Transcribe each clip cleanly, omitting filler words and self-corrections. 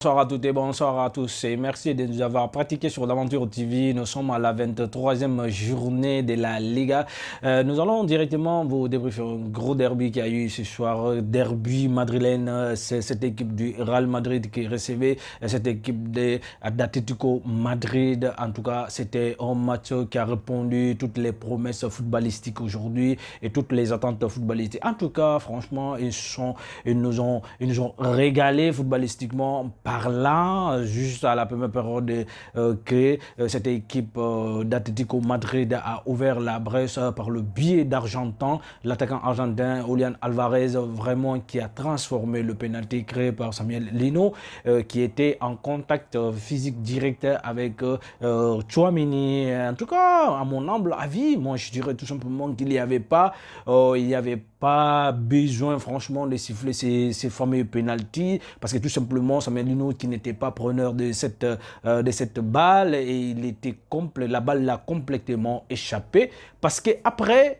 Bonsoir à toutes et bonsoir à tous et merci de nous avoir pratiqué sur l'Aventure TV. Nous sommes à la 23e journée de la Liga. Nous allons directement vous débriefer un gros derby qu'il y a eu ce soir. Derby madrilène, c'est cette équipe du Real Madrid qui recevait cette équipe d'Atlético Madrid. En tout cas, c'était un match qui a répondu toutes les promesses footballistiques aujourd'hui et toutes les attentes footballistiques. En tout cas, franchement, ils nous ont régalé footballistiquement parlant. Juste à la première période que cette équipe d'Atlético Madrid a ouvert la brèche par le biais d'Argentin, l'attaquant argentin Julián Álvarez, vraiment qui a transformé le pénalty créé par Samuel Lino, qui était en contact physique direct avec Tchouaméni. En tout cas, à mon humble avis, moi je dirais tout simplement qu'il n'y avait pas, besoin franchement de siffler ces fameux pénalty parce que tout simplement Samuel Lino qui n'était pas preneur de cette balle et il était complet, la balle l'a complètement échappé parce que après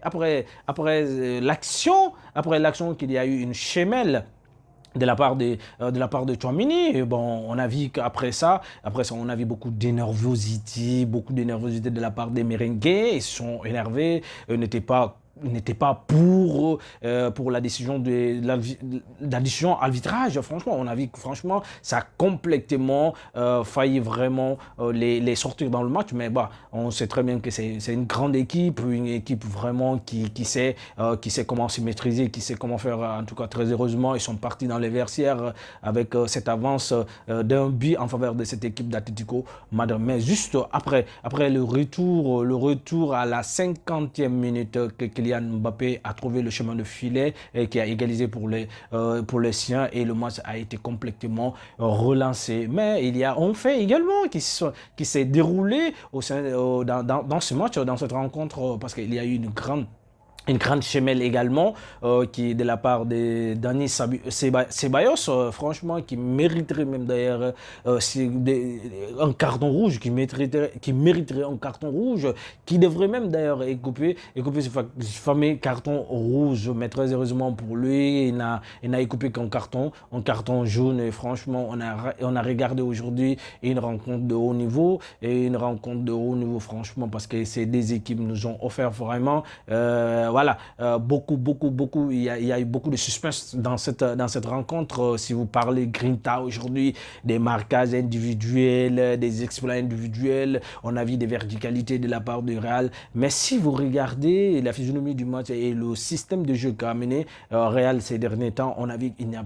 l'action qu'il y a eu une chemelle de la part de Tchouaméni. Et bon, on a vu qu'après ça, on a vu beaucoup d'énervosité de la part des Merengues. Ils sont énervés, n'était pas pour la décision de l'addition arbitrage. Franchement, on a vu que franchement, ça a complètement failli vraiment les sortir dans le match. Mais bah, on sait très bien que c'est une grande équipe, une équipe vraiment qui sait comment se maîtriser, qui sait comment faire. En tout cas, très heureusement, ils sont partis dans les vestiaires avec cette avance d'un but en faveur de cette équipe d'Atlético Madrid. Mais juste après le retour à la 50e minute que Kylian Mbappé a trouvé le chemin de filet et qui a égalisé pour les siens et le match a été complètement relancé. Mais il y a un fait également qui s'est déroulé dans ce match, dans cette rencontre, parce qu'il y a eu une grande chemelle également qui est de la part de Dani Ceballos, franchement qui mériterait même d'ailleurs un carton rouge, qui mériterait un carton rouge, qui devrait même d'ailleurs écouper ce fameux carton rouge. Mais très heureusement pour lui, il n'a écoupé qu'un carton jaune. Et franchement, on a regardé aujourd'hui une rencontre de haut niveau franchement, parce que ces deux équipes nous ont offert vraiment voilà, beaucoup, il y a eu beaucoup de suspense dans cette rencontre. Si vous parlez Grinta aujourd'hui, des marquages individuels, des exploits individuels, on a vu des verticalités de la part du Real. Mais si vous regardez la physionomie du match et le système de jeu qu'a amené Real ces derniers temps, on a vu qu'il n'y a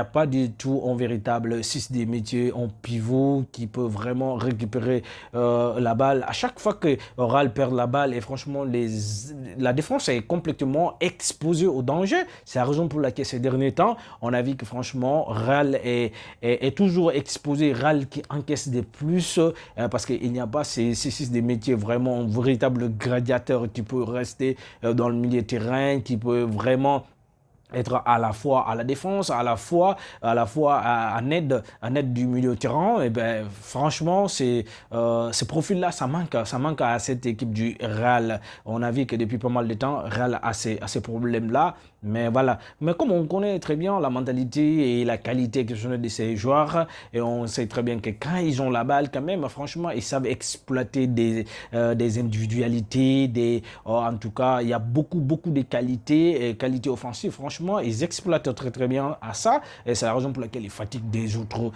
pas du tout un véritable 6 des métiers, un pivot qui peut vraiment récupérer la balle. À chaque fois que Real perd la balle, et franchement, la défense est complètement exposée au danger. C'est la raison pour laquelle ces derniers temps, on a vu que franchement, Real est toujours exposé. Real qui encaisse des plus parce qu'il n'y a pas ces des métiers vraiment un véritable gladiateur qui peut rester dans le milieu de terrain, qui peut vraiment être à la fois à la défense, à la fois en aide du milieu de terrain. Et ben franchement, ce profil-là, ça manque à cette équipe du Real. On a vu que depuis pas mal de temps, Real a ces problèmes-là. Mais voilà. Mais comme on connaît très bien la mentalité et la qualité exceptionnelle de ces joueurs, et on sait très bien que quand ils ont la balle, quand même, franchement, ils savent exploiter des individualités, en tout cas, il y a beaucoup de qualités offensives. Franchement, ils exploitent très bien à ça, et c'est la raison pour laquelle ils fatiguent des autres.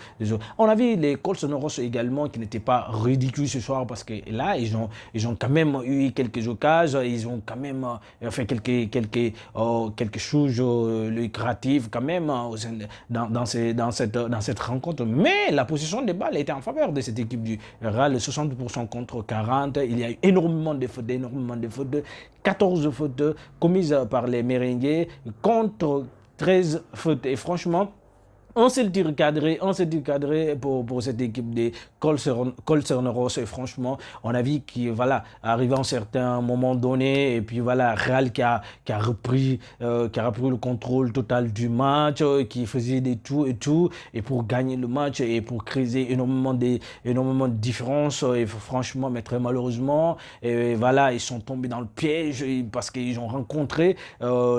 On a vu les Colts Sonoros également qui n'étaient pas ridicules ce soir, parce que là, ils ont quand même eu quelques occasions, ils ont quand même fait quelque chose lucratif quand même dans cette rencontre. Mais la position de balle était en faveur de cette équipe du Real, 60% contre 40. Il y a eu énormément de fautes, 14 fautes commises par les Merengues contre 13 fautes. Et franchement, on s'est cadré pour cette équipe des Colserneros. Et franchement, on a vu qu'il voilà, arrivé à un certain moment donné, et puis voilà, Real qui a repris le contrôle total du match, qui faisait des tout, et pour gagner le match et pour créer énormément de différences. Et franchement, mais très malheureusement, et voilà, ils sont tombés dans le piège parce qu'ils ont rencontré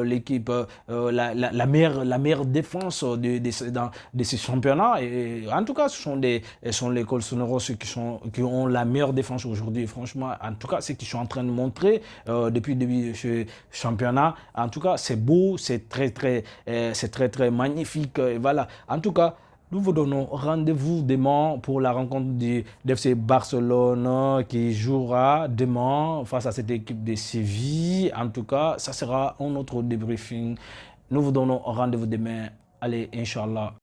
l'équipe, la meilleure défense dans de ces championnats. Et en tout cas, ce sont les Colsoneros qui ont la meilleure défense aujourd'hui. Franchement, en tout cas, ce qu'ils sont en train de montrer depuis le début de ce championnat, en tout cas, c'est beau, c'est très magnifique. Et voilà. En tout cas, nous vous donnons rendez-vous demain pour la rencontre du FC Barcelone qui jouera demain face à cette équipe de Séville. En tout cas, ça sera un autre débriefing. Nous vous donnons rendez-vous demain. Allez, Inch'Allah.